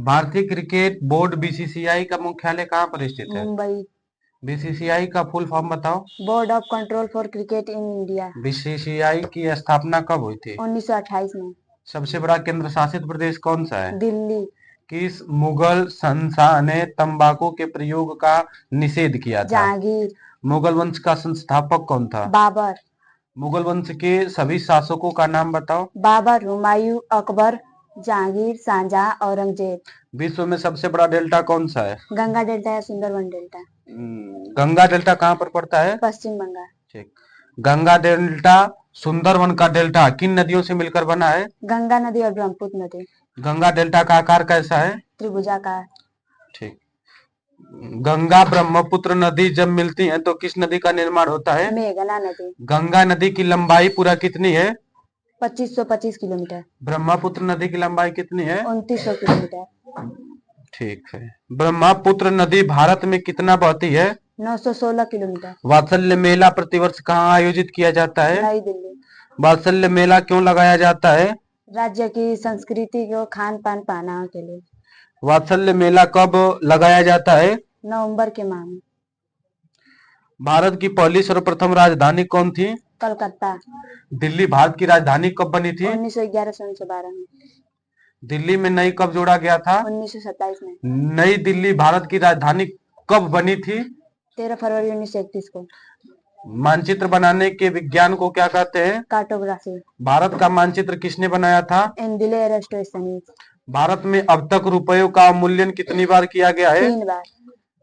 भारतीय cricket board BCCI का मुख्यालय कहाँ पर स्थित है? मुंबई। बीसीसीआई का फुल फॉर्म बताओ। Board of control for cricket in India. BCCI की स्थापना कब हुई थी? 1928 में। सबसे बड़ा केंद्र शासित प्रदेश कौन सा है? दिल्ली। किस मुगल शहंशाह ने तंबाकू के प्रयोग का निषेध किया था? जहांगीर। मुगल वंश का संस्थापक कौन था? बाबर। मुगल वंश के सभी शासकों का नाम बताओ। बाबर, हुमायूं, अकबर, जहांगीर, शाहजहां, औरंगजेब। विश्व में सबसे बड़ा डेल्टा कौन सा है? गंगा डेल्टा या सुंदरबन डेल्टा। गंगा डेल्टा कहाँ पर पड़ता है? पश्चिम बंगाल। ठीक। गंगा डेल्टा सुंदरवन का डेल्टा किन नदियों से मिलकर बना है? गंगा नदी और ब्रह्मपुत्र नदी। गंगा डेल्टा का आकार कैसा है? त्रिभुजाकार। ठीक। गंगा ब्रह्मपुत्र नदी जब मिलती हैं तो किस नदी का निर्माण होता है? मेघना नदी। गंगा नदी की लंबाई पूरा कितनी है? 2525 किलोमीटर। ब्रह्मपुत्र नदी की लंबाई कितनी है? 2900 किलोमीटर। ठीक है। ब्रह्मपुत्र नदी भारत में कितना बहती है? 916 किलोमीटर। वात्सल्य मेला प्रतिवर्ष कहाँ आयोजित किया जाता है? नई दिल्ली। वात्सल्य मेला क्यों लगाया जाता है? राज्य की संस्कृति को खान पान पहनावा के लिए। वात्सल्य मेला कब लगाया जाता है? नवंबर के माह में। भारत की पहली सर्वप्रथम राजधानी कौन थी? कलकत्ता। दिल्ली भारत की राजधानी कब बनी थी? 1911 से 1912 में। दिल्ली में नई कब जोड़ा गया था? 1927 में। नई दिल्ली भारत की राजधानी कब बनी थी? 13 फरवरी 1931 को। मानचित्र बनाने के विज्ञान को क्या कहते हैं? कार्टोग्राफी। भारत का मानचित्र किसने बनाया था? एंडिले एरेस्टोस्थनीज। भारत में अब तक रुपयों का अवमूल्यन कितनी बार किया गया है? 3 बार।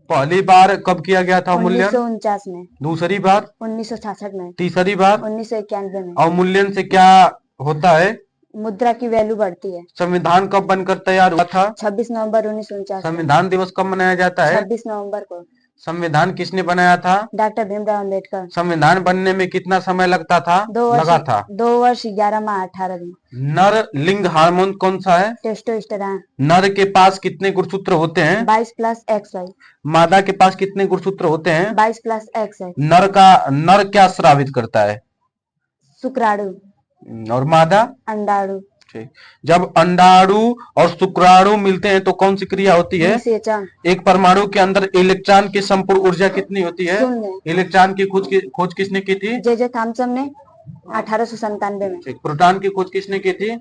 पहली बार कब किया गया था अवमूल्यन? 1949 में। दूसरी बार? 1966 में। तीसरी बार? 1991 में। अवमूल्यन से क्या होता है? मुद्रा की वैल्यू बढ़ती है। संविधान कब बनकर तैयार हुआ था? 26 नवंबर 1949। संविधान दिवस कब मनाया जाता है? 26 नवंबर को। संविधान किसने बनाया था? डॉक्टर भीमराव अम्बेडकर। संविधान बनने में कितना समय लगता था? 2 वर्ष लगा था। 2 वर्ष 11 माह 18 दिन। नर लिंग हार्मोन कौन सा है? टेस्टोस्टेरोन। नर के पास कितने गुणसूत्र होते हैं? 22 प्लस XY। मादा के पास कितने गुणसूत्र होते हैं? 22 प्लस XY। नर क्या स्रावित करता है? शुक्राणु। और मादा? अंडाणु। ठीक। जब अंडाणु और शुक्राणु मिलते हैं तो कौन सी क्रिया होती है? निषेचन। एक परमाणु के अंदर इलेक्ट्रॉन की संपूर्ण ऊर्जा कितनी होती है? शून्य। इलेक्ट्रॉन की खोज किसने की थी? जे थॉमसन ने 1897 में। ठीक। प्रोटॉन की खोज किसने की थी?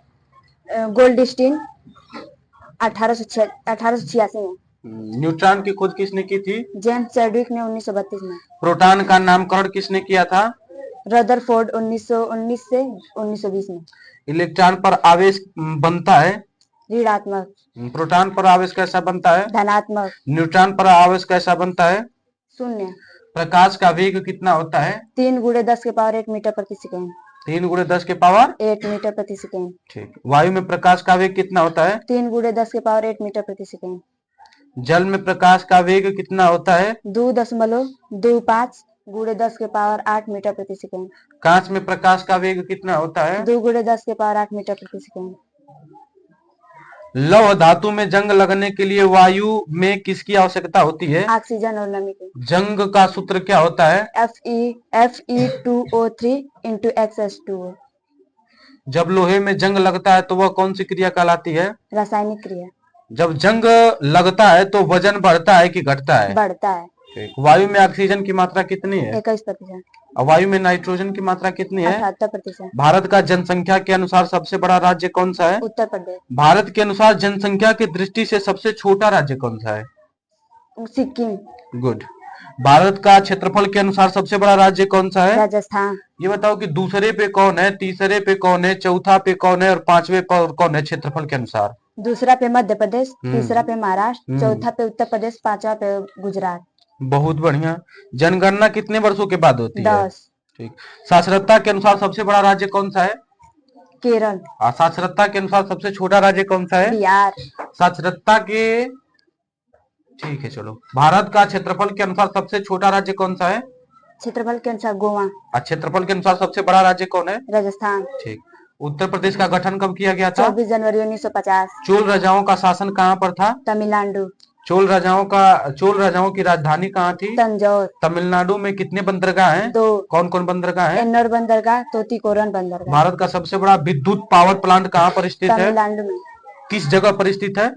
गोल्डस्टीन 1886 में। न्यूट्रॉन की खोज किसने की थी? जेम्स चैडविक ने 1932 में। प्रोटॉन का नामकरण किसने किया था? रदरफोर्ड 1919 से 1920 में। इलेक्ट्रॉन पर आवेश बनता है? ऋणात्मक। प्रोटॉन पर आवेश कैसा बनता है? धनात्मक। न्यूट्रॉन पर आवेश कैसा बनता है? शून्य। प्रकाश का वेग कितना होता है? 3 × 10 के पावर 8 मीटर प्रति सेकेंड। 3 × 10 के पावर 8 मीटर प्रति सेकेंड। ठीक। वायु में प्रकाश का वेग कितना होता है? 3 × 10 के पावर 8 मीटर प्रति सेकेंड। जल में प्रकाश का वेग कितना होता है? 2.25 × 10 के पावर 8 मीटर प्रति सेकेंड। कांच में प्रकाश का वेग कितना होता है? 2 × 10 के पावर 8 मीटर प्रति सेकेंड। लौह धातु में जंग लगने के लिए वायु में किसकी आवश्यकता होती है? ऑक्सीजन और नमी की। जंग का सूत्र क्या होता है? Fe2O3 × XH2O। जब लोहे में जंग लगता है तो वह कौन सी क्रिया कहलाती है? रासायनिक क्रिया। जब जंग लगता है तो वजन बढ़ता है कि घटता है? बढ़ता है। ठीक। वायु में ऑक्सीजन की मात्रा कितनी है? 21%। और वायु में नाइट्रोजन की मात्रा कितनी है? 78%। भारत का जनसंख्या के अनुसार सबसे बड़ा राज्य कौन सा है? उत्तर प्रदेश। भारत के अनुसार जनसंख्या की दृष्टि से सबसे छोटा राज्य कौन सा है? सिक्किम। गुड। भारत का क्षेत्रफल के अनुसार सबसे बड़ा राज्य कौन सा है? राजस्थान। ये बताओ कि दूसरे पे कौन है, तीसरे पे कौन है, चौथा पे कौन है और पांचवे पर कौन है क्षेत्रफल के अनुसार? दूसरा पे मध्य प्रदेश, तीसरा पे महाराष्ट्र, चौथा पे उत्तर प्रदेश, पांचवा पे गुजरात। बहुत बढ़िया। जनगणना कितने वर्षों के बाद होती है? 10। ठीक। साक्षरता के अनुसार सबसे बड़ा राज्य कौन सा है? केरल। साक्षरता के अनुसार सबसे छोटा राज्य कौन सा है? बिहार। साक्षरता के ठीक है चलो। भारत का क्षेत्रफल के अनुसार सबसे छोटा राज्य कौन सा है? क्षेत्रफल के अनुसार गोवा। और क्षेत्रफल के अनुसार सबसे बड़ा राज्य कौन है? राजस्थान। ठीक। उत्तर प्रदेश का गठन कब किया गया था? 24 जनवरी 1950। चोल राजाओं का शासन कहाँ पर था? तमिलनाडु। चोल राजाओं की राजधानी कहाँ थी? तंजौर। तमिलनाडु में कितने बंदरगाह हैं? 2। कौन कौन बंदरगाह हैं? एन्नोर बंदरगाह, तूतीकोरन बंदरगाह। भारत का सबसे बड़ा विद्युत पावर प्लांट कहाँ पर स्थित है? तमिलनाडु में। किस जगह पर स्थित है?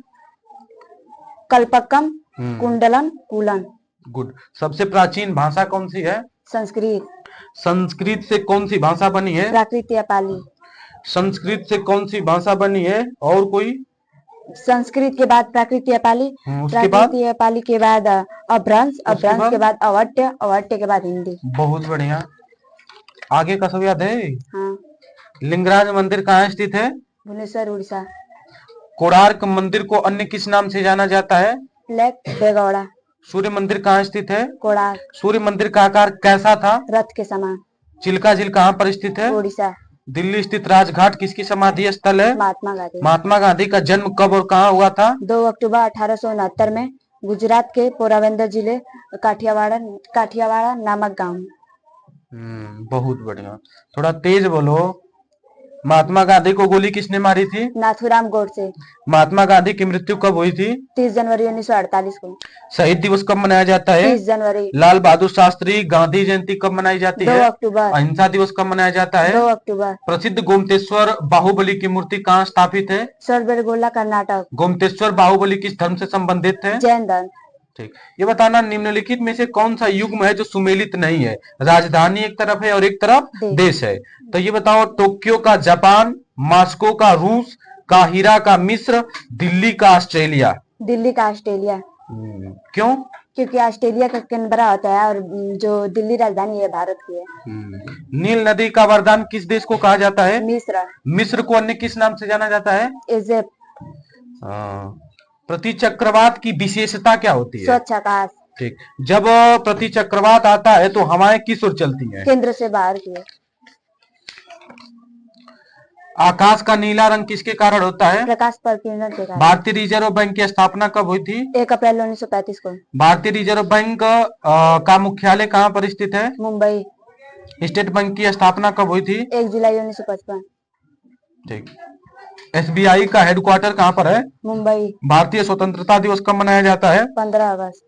कल्पकम, हम्म, कुंडलम, कूलन। गुड। सबसे प्राचीन भाषा कौन सी है? संस्कृत। संस्कृत से कौन सी भाषा बनी है? प्राकृत या पाली। संस्कृत से कौन सी भाषा बनी है? और कोई? संस्कृत के बाद प्राकृत या पाली, उसके बाद? प्राकृत या पाली के बाद अपभ्रंश, उसके अपभ्रंश बाद? के बाद अवट्य, अवट्य के बाद हिंदी। बहुत बढ़िया। आगे का सब याद है? हाँ। लिंगराज मंदिर कहाँ स्थित है? भुवनेश्वर, उड़ीसा। कोणार्क मंदिर को अन्य किस नाम से जाना जाता है? लेक बेगौड़ा। सूर्य मंदिर कहाँ स्थित है? कोणार्क। सूर्य मंदिर का आकार कैसा था? रथ के समान। चिल्का झील कहाँ पर स्थित है? उड़ीसा। दिल्ली स्थित राजघाट किसकी समाधि स्थल है? महात्मा गांधी। महात्मा गांधी का जन्म कब और कहाँ हुआ था? 2 अक्टूबर 1869 में गुजरात के पोरबंदर जिले काठियावाड़ा नामक गांव में। बहुत बढ़िया। थोड़ा तेज बोलो। महात्मा गांधी को गोली किसने मारी थी? नाथूराम गोडसे। महात्मा गांधी की मृत्यु कब हुई थी? 30 जनवरी 1948 को। शहीद दिवस कब मनाया जाता है? 30 जनवरी। लाल बहादुर शास्त्री गांधी जयंती कब मनाई जाती 2 है? अक्टूबर। अहिंसा दिवस कब मनाया जाता है? 2 अक्टूबर। प्रसिद्ध गोमतेश्वर बाहुबली की मूर्ति कहाँ स्थापित है? सरबेरगोला, कर्नाटक। गोमतेश्वर बाहुबली किस धर्म से संबंधित है? जैन धर्म। ठीक। ये बताना निम्नलिखित में से कौन सा युग्म है जो सुमेलित नहीं है? राजधानी एक तरफ है और एक तरफ देश है। तो ये बताओ, टोक्यो का जापान, मॉस्को का रूस, काहिरा का मिस्र, दिल्ली का ऑस्ट्रेलिया। दिल्ली का ऑस्ट्रेलिया। क्यों? क्योंकि ऑस्ट्रेलिया का कैनबरा होता है और जो दिल्ली राजधानी है भारत की है। नील नदी का वरदान किस देश को कहा जाता है? मिस्र। मिस्र को अन्य किस नाम से जाना जाता है? इजिप्ट। प्रतिचक्रवात की विशेषता क्या होती है? स्वच्छ आकाश। ठीक। जब प्रतिचक्रवात आता है तो हवाएं किस ओर चलती हैं? केंद्र से बाहर की ओर। आकाश का नीला रंग किसके कारण होता है? प्रकाश प्रकीर्णन के कारण। भारतीय रिजर्व बैंक की स्थापना कब हुई थी? 1 अप्रैल 1935 को। भारतीय रिजर्व बैंक का मुख्यालय कहाँ पर स्थित है? मुंबई। स्टेट बैंक की स्थापना कब हुई थी? 1 जुलाई 1955। ठीक। एसबीआई का हेडक्वार्टर कहाँ पर है? मुंबई। भारतीय स्वतंत्रता दिवस कब मनाया जाता है? 15 अगस्त।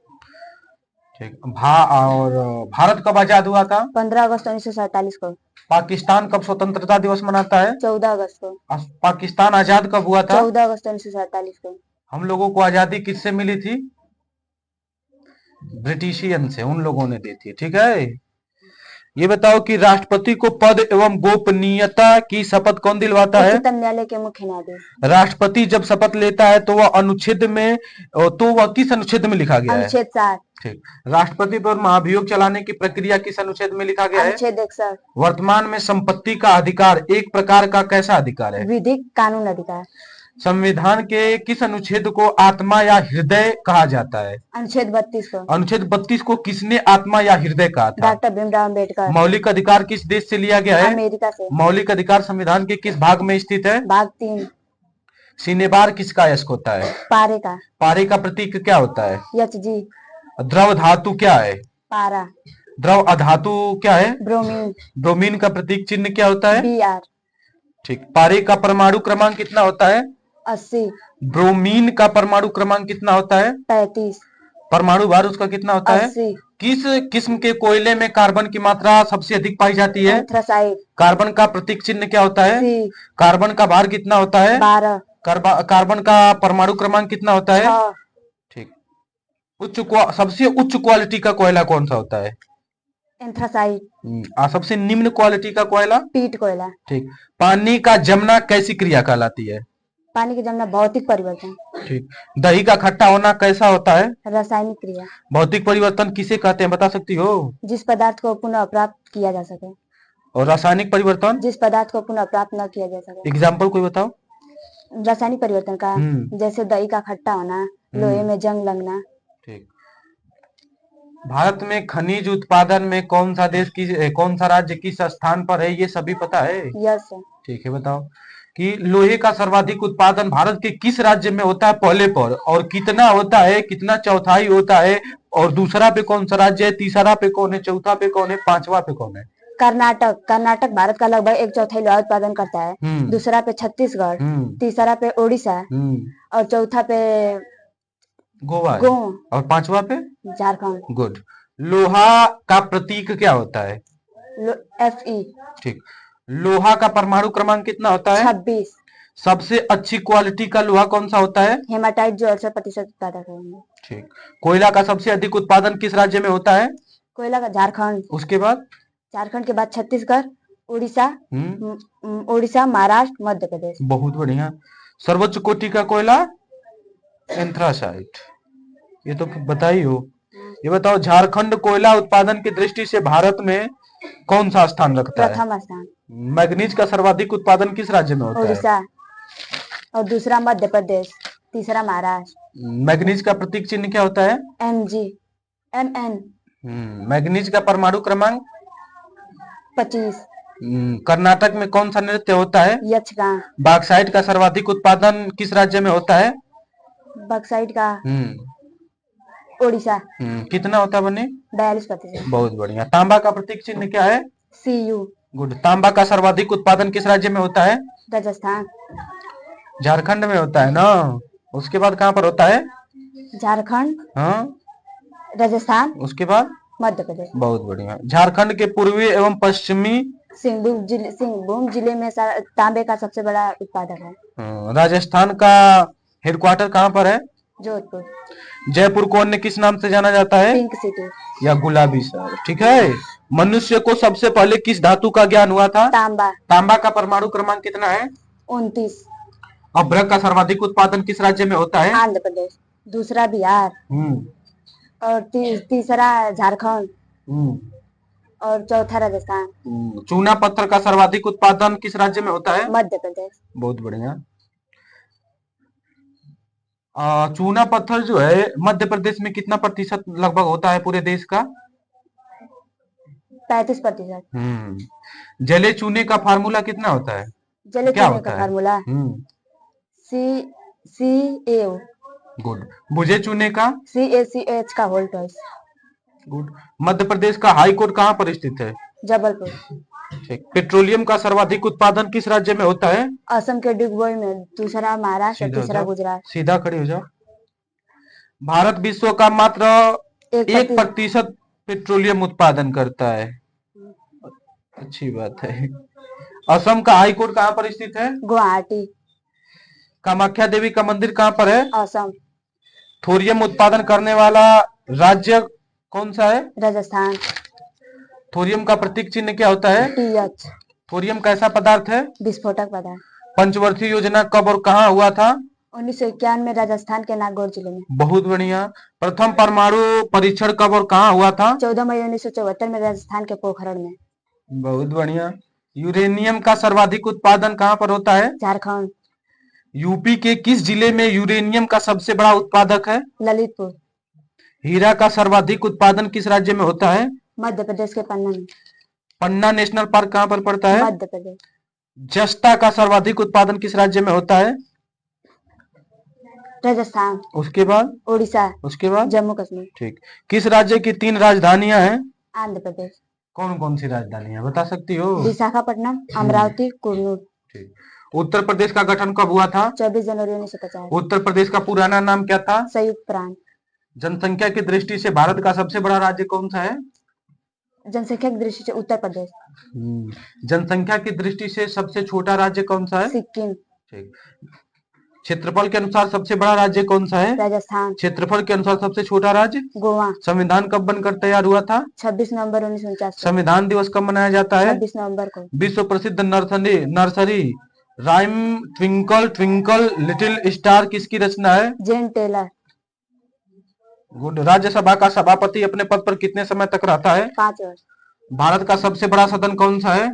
ठीक। और भारत कब आजाद हुआ था? 15 अगस्त 1947 को। पाकिस्तान कब स्वतंत्रता दिवस मनाता है? 14 अगस्त को। पाकिस्तान आजाद कब हुआ था? 14 अगस्त 1947 को। हम लोगों को आजादी किससे मिली थी? ब्रिटिशियन से, उन लोगों ने दी थी। ठीक है। ये बताओ कि राष्ट्रपति को पद एवं गोपनीयता की शपथ कौन दिलवाता है? उच्चतम न्यायालय के मुख्य न्यायाधीश। राष्ट्रपति जब शपथ लेता है तो वह किस अनुच्छेद में लिखा गया है? अनुच्छेद 7। ठीक। राष्ट्रपति पर महाभियोग चलाने की प्रक्रिया किस अनुच्छेद में लिखा गया है? अनुच्छेद 61। वर्तमान में संपत्ति का अधिकार एक प्रकार का कैसा अधिकार है? विधिक कानून अधिकार। संविधान के किस अनुच्छेद को आत्मा या हृदय कहा जाता है? अनुच्छेद 32 को। अनुच्छेद 32 को किसने आत्मा या हृदय कहा था? डॉक्टर भीमराव अम्बेडकर। मौलिक अधिकार किस देश से लिया गया है? अमेरिका से। मौलिक अधिकार संविधान के किस भाग में स्थित है? भाग 3। सिनेबार किसका अयस्क होता है? पारे का। पारे का प्रतीक क्या होता है? Hg। द्रव धातु क्या है? पारा। द्रव अधातु क्या है? ब्रोमीन। ब्रोमीन का प्रतीक चिन्ह क्या होता है? Br। ठीक। पारे का परमाणु क्रमांक कितना होता है? 80। ब्रोमीन का परमाणु क्रमांक कितना होता है? 35। परमाणु भार उसका कितना होता 80। है? किस किस्म के कोयले में कार्बन की मात्रा सबसे अधिक पाई जाती है? एंथ्रासाइट। कार्बन का प्रतीक चिन्ह क्या होता है? C। कार्बन का भार कितना होता है? 12। कार्बन का परमाणु क्रमांक कितना होता है? 6। ठीक। सबसे उच्च क्वालिटी का कोयला कौन सा होता है? एंथ्रासाइट। सबसे निम्न क्वालिटी का कोयला? पीट कोयला। ठीक। पानी का जमना कैसी क्रिया कहलाती है? पानी का जमना भौतिक परिवर्तन। ठीक। दही का खट्टा होना कैसा होता है? रासायनिक क्रिया। भौतिक परिवर्तन किसे कहते हैं, बता सकती हो? जिस पदार्थ को पुनः प्राप्त किया जा सके। और रासायनिक परिवर्तन? जिस पदार्थ को पुनः प्राप्त न किया जा सके। एग्जाम्पल कोई बताओ। रासायनिक परिवर्तन का जैसे दही का खट्टा होना, लोहे में जंग लगना। ठीक। भारत में खनिज उत्पादन में कौन सा राज्य किस स्थान पर है, ये सभी पता है? यस। ठीक है। बताओ कि लोहे का सर्वाधिक उत्पादन भारत के किस राज्य में होता है पहले पर, और कितना होता है, कितना चौथाई होता है, और दूसरा पे कौन सा राज्य है, तीसरा पे कौन है, चौथा पे कौन है, पांचवा पे कौन है? कर्नाटक। कर्नाटक भारत का लगभग 1/4 लोहा उत्पादन करता है। दूसरा पे छत्तीसगढ़, तीसरा पे ओडिशा, और चौथा पे गोवा, और पांचवा पे झारखंड। गुड। लोहा का प्रतीक क्या होता है? Fe। ठीक। लोहा का परमाणु क्रमांक कितना होता है? 26। सबसे अच्छी क्वालिटी का लोहा कौन सा होता है? हेमाटाइट जो 68% उत्पादक है उनमें। ठीक। कोयला का सबसे अधिक उत्पादन किस राज्य में होता है? कोयला का झारखंड, उसके बाद? झारखंड के बाद छत्तीसगढ़, उड़ीसा, हम्म, उड़ीसा, महाराष्ट्र, मध्य प्रदेश। बहुत बढ़िया। सर्वोच्च कोटि का कोयला? एंथ्रासाइट। ये तो बताई हो। ये बताओ, झारखंड कोयला उत्पादन की दृष्टि से भारत में कौन सा स्थान रखता है? प्रथम स्थान। मैग्नीज का सर्वाधिक उत्पादन किस राज्य में होता है? उड़ीसा, और दूसरा मध्य प्रदेश, तीसरा महाराष्ट्र। मैग्नीज का प्रतीक चिन्ह क्या होता है? MG, MN। मैग्नीज का परमाणु क्रमांक? 25। कर्नाटक में कौन सा नृत्य होता है? यक्षगान। बॉक्साइट का सर्वाधिक उत्पादन किस राज्य में होता है? बॉक्साइट का उड़ीसा। कितना होता है बने? 42%। बहुत बढ़िया। तांबा का प्रतीक चिन्ह क्या है? CU। गुड। तांबा का सर्वाधिक उत्पादन किस राज्य में होता है? राजस्थान। झारखंड में होता है ना? उसके बाद कहाँ पर होता है? झारखंड, हाँ, राजस्थान, उसके बाद? मध्य प्रदेश। बहुत बढ़िया। झारखंड के पूर्वी एवं पश्चिमी सिंहभूम जिले में तांबे का सबसे बड़ा उत्पादक है। राजस्थान का हेडक्वार्टर कहाँ पर है? जोधपुर। जयपुर को अन्य किस नाम से जाना जाता है? पिंक सिटी या गुलाबी शहर। ठीक है। मनुष्य को सबसे पहले किस धातु का ज्ञान हुआ था? तांबा। तांबा का परमाणु क्रमांक कितना है? 29। अभ्रक का सर्वाधिक उत्पादन किस राज्य में होता है? आंध्र प्रदेश, दूसरा बिहार, और तीसरा झारखंड, और चौथा राजस्थान। चूना पत्थर का सर्वाधिक उत्पादन किस राज्य में होता है? मध्य प्रदेश। बहुत बढ़िया। चूना पत्थर जो है मध्य प्रदेश में कितना प्रतिशत लगभग होता है पूरे देश का? 35%। जले चूने का फार्मूला कितना होता है? जले क्या चूने होता का है? Formula CaO। गुड। बुझे चूने का? CaCH का whole twice. Good. Madhya Pradesh का हाई कोर्ट कहाँ पर स्थित है? जबलपुर। ठीक। पेट्रोलियम का सर्वाधिक उत्पादन किस राज्य में होता है? असम के डिगबोई में, दूसरा महाराष्ट्र, और तीसरा गुजरात। सीधा खड़ी हो जाओ। भारत विश्व का मात्र 1% पेट्रोलियम उत्पादन करता है। अच्छी बात है। असम का हाई कोर्ट कहाँ पर स्थित है? गुवाहाटी। कामाख्या देवी का मंदिर कहाँ पर है? असम। थोरियम उत्पादन करने वाला राज्य कौन सा है? राजस्थान। थोरियम का प्रतीक चिन्ह क्या होता है? TH। थोरियम कैसा पदार्थ है? विस्फोटक पदार्थ। पंचवर्षीय योजना कब और कहाँ हुआ था? 1951 में, राजस्थान के नागौर जिले में। बहुत बढ़िया। प्रथम परमाणु परीक्षण कब और कहाँ हुआ था? 14 मई 1974 में, राजस्थान के पोखरण में। बहुत बढ़िया। यूरेनियम का सर्वाधिक उत्पादन कहाँ पर होता है? झारखंड। यूपी के किस जिले में यूरेनियम का सबसे बड़ा उत्पादक है? ललितपुर। हीरा का सर्वाधिक उत्पादन किस राज्य में होता है? मध्य प्रदेश के पन्ना में। पन्ना नेशनल पार्क कहाँ पर पड़ता है? मध्य प्रदेश। जस्ता का सर्वाधिक उत्पादन किस राज्य में होता है? राजस्थान। उसके बाद? उड़ीसा। उसके बाद? जम्मू कश्मीर। ठीक। किस राज्य की 3 राजधानियां हैं? आंध्र प्रदेश। कौन कौन सी राजधानियां बता सकती हो? विशाखापट्टनम, अमरावती, कुर्नूल। ठीक। उत्तर प्रदेश का गठन कब हुआ था? 24 जनवरी 1950। उत्तर प्रदेश का पुराना नाम क्या था? संयुक्त प्रांत। जनसंख्या की दृष्टि से भारत का सबसे बड़ा राज्य कौन सा है? जनसंख्या की दृष्टि से उत्तर प्रदेश। जनसंख्या की दृष्टि से सबसे छोटा राज्य कौन सा है? सिक्किम। ठीक। क्षेत्रफल के अनुसार सबसे बड़ा राज्य कौन सा है? राजस्थान। क्षेत्रफल के अनुसार सबसे छोटा राज्य? गोवा। संविधान कब बनकर तैयार हुआ था? 26 नवंबर 1949। संविधान दिवस कब मनाया जाता है? 26 नवंबर को। विश्व प्रसिद्ध nursery rhyme twinkle twinkle little star किसकी रचना है? जेन टेलर। गुड। राज्यसभा का सभापति अपने पद पर कितने समय तक रहता है? 5 वर्ष। भारत का सबसे बड़ा सदन कौन सा है?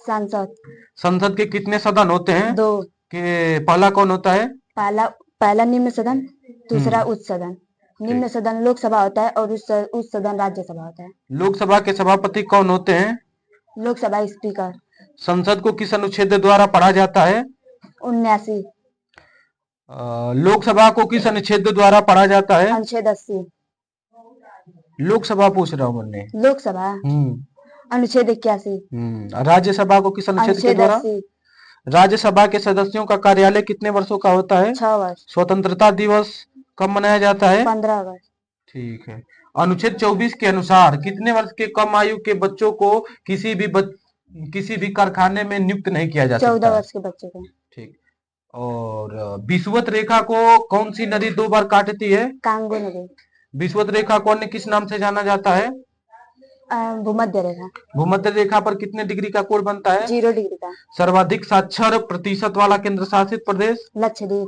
सांसद। संसद के कितने सदन होते हैं? 2। कि पहला कौन होता है? पहला निम्न सदन, दूसरा उच्च सदन। निम्न सदन लोकसभा होता है, और उच्च सदन राज्यसभा होता है। लोकसभा के सभापति कौन होते हैं? लोकसभा स्पीकर। संसद को किस अनुच्छेद द्वारा पढ़ा जाता है? 79। लोकसभा को किस अनुच्छेद द्वारा पढ़ा जाता है? अनुच्छेद 80। लोकसभा पूछ रहा हूँ मैंने। लोकसभा अनुच्छेद 81। राज्यसभा को किस अनुच्छेद के द्वारा? 80। राज्यसभा के सदस्यों का कार्यालय कितने वर्षों का होता है? 6 वर्ष। स्वतंत्रता दिवस कब मनाया जाता है? 15 अगस्त। ठीक है। अनुच्छेद 24 के अनुसार कितने वर्ष के कम आयु के बच्चों को किसी भी कारखाने में नियुक्त नहीं किया जा सकता? 14 वर्ष के बच्चे को। ठीक। और विषुवत रेखा को कौन सी नदी 2 बार काटती है? कांगो नदी। विषुवत रेखा को अन्य किस नाम से जाना जाता है? भूमध्य रेखा। भूमध्य रेखा पर कितने डिग्री का कोण बनता है? 0 डिग्री का। सर्वाधिक साक्षर प्रतिशत वाला केंद्र शासित प्रदेश? लक्षद्वीप।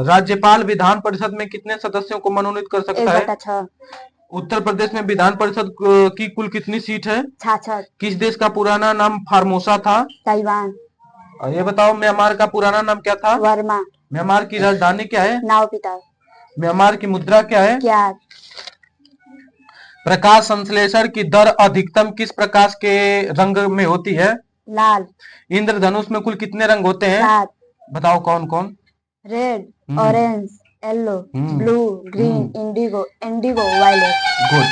राज्यपाल विधान परिषद में कितने सदस्यों को मनोनीत कर सकता है? 1/6। उत्तर प्रदेश में विधान परिषद की कुल कितनी सीट है? 66। किस देश का पुराना नाम फार्मोसा था? ताइवान। और ये बताओ म्यांमार का पुराना नाम क्या था? वर्मा। म्यांमार की राजधानी क्या है? नाओपिता। म्यांमार की मुद्रा क्या है? क्या? प्रकाश संश्लेषण की दर अधिकतम किस प्रकाश के रंग में होती है? लाल। इंद्रधनुष में कुल कितने रंग होते हैं? 7। बताओ कौन कौन? Red, orange, yellow, blue, green, indigo, violet. Good.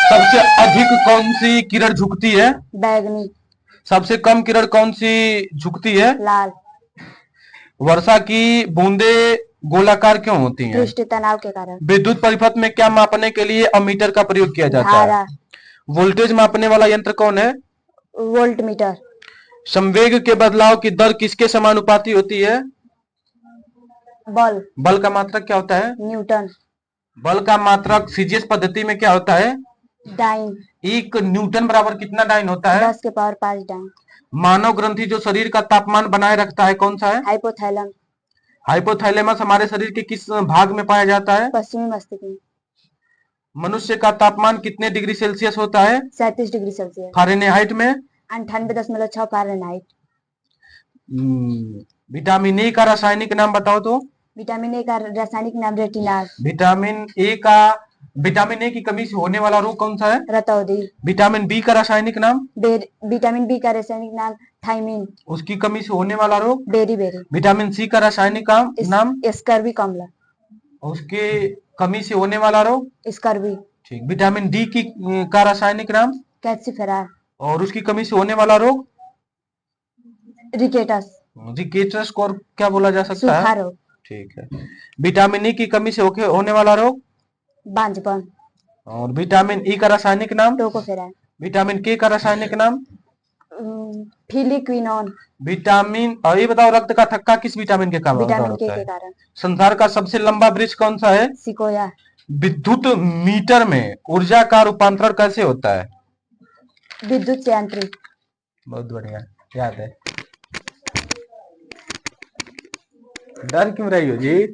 सबसे अधिक कौन सी किरण झुकती है? बैगनी। सबसे कम किरण कौन सी झुकती है? लाल। वर्षा की बूंदे गोलाकार क्यों होती हैं? पृष्ठ तनाव के कारण। विद्युत परिपथ में क्या मापने के लिए अमीटर का प्रयोग किया जाता है? धारा। वोल्टेज मापने वाला यंत्र कौन है? Volt meter. संवेग के बदलाव की दर किसके समानुपाती होती है? बल। बल का मात्रक क्या होता है? न्यूटन। बल का मात्रक सीजीएस पद्धति में क्या होता है? डाइन। 1 न्यूटन बराबर कितना डाइन होता है? 10 के पावर 5 डाइन। मानव ग्रंथि जो शरीर का तापमान बनाए रखता है कौन सा है? हाइपोथैलम। हाइपोथैलेमस हमारे शरीर के किस भाग में पाया जाता है? पश्चिमी मस्तिष्क में। मनुष्य का तापमान कितने डिग्री सेल्सियस होता है? 37 डिग्री सेल्सियस। फ़ारेनहाइट में? 98.6 फ़ारेनहाइट। विटामिन ए का रासायनिक नाम बताओ तो? विटामिन ए का रासायनिक नाम रेटिनास। विटामिन ए की कमी से होने वाला रोग कौन सा है? रतौंधी। विटामिन बी का रासायनिक नाम? विटामिन बी का रासायनिक नाम थायमिन। उसकी कमी से होने वाला रोग? बेरी। विटामिन सी का रासायनिक नाम? स्कर्वी कमला। उसके कमी से होने वाला रोग? स्कर्वी। ठीक। विटामिन डी का रासायनिक नाम? कैल्सिफेरॉल। और उसकी कमी से होने वाला रोग? रिकेटस। रिकेटस को और क्या बोला जा सकता है? सूखा रोग। ठीक है। विटामिन ई की कमी से होने वाला रोग? बांझपन। और विटामिन ई का रासायनिक नाम? टोकोफेरॉल। विटामिन के का रासायनिक नाम? फिलिक्विनोन। विटामिन। और ये बताओ रक्त का थक्का किस विटामिन के कारण विटामिन होता के है? कारण। संसार का सबसे लंबा वृक्ष कौन सा है? सिकोया। विद्युत मीटर में ऊर्जा का रूपांतरण कैसे होता है? विद्युत से यांत्रिक। बहुत बढ़िया, याद है। डर क्यों रही हो जी?